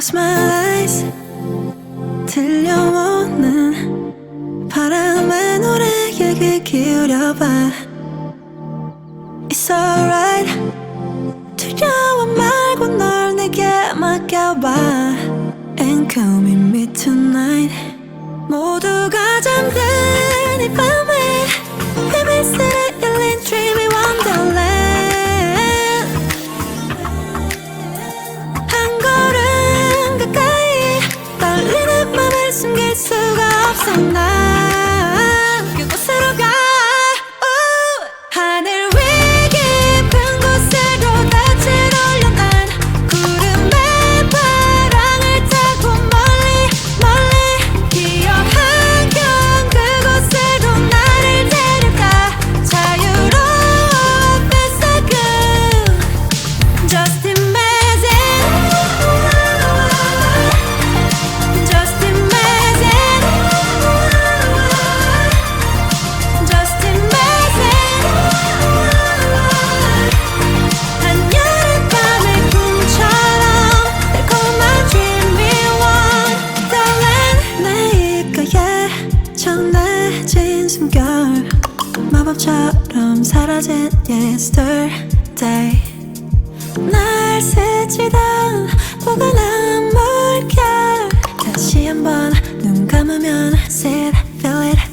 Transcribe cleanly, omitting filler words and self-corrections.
Close my eyes 들려오는 바람의 노래에 귀 기울여봐. It's alright 두려워 말고 널 내게 맡겨봐. And come with me tonight. 모두가 잠든 이 밤에 비밀스레 열린 dreamy wonderland. 한 걸음 가까이 떨리는 맘을 숨길 수가 없어. 난 그곳으로 가. 하늘 위 깊은 곳으로 낯을 올려 난 구름의 바람을 타고 멀리 멀리 기억한 경 그곳으로 나를 데려가. 자유로운 뱃사금 Just imagine Just imagine Just imagine 한여름밤의 꿈처럼 달콤한 dreamy wonderland. 내 입가에 전해진 숨결 마법처럼 사라진 yesterday. 날 스치던 포근한 물결 다시 한번 눈 감으면 see it, feel it.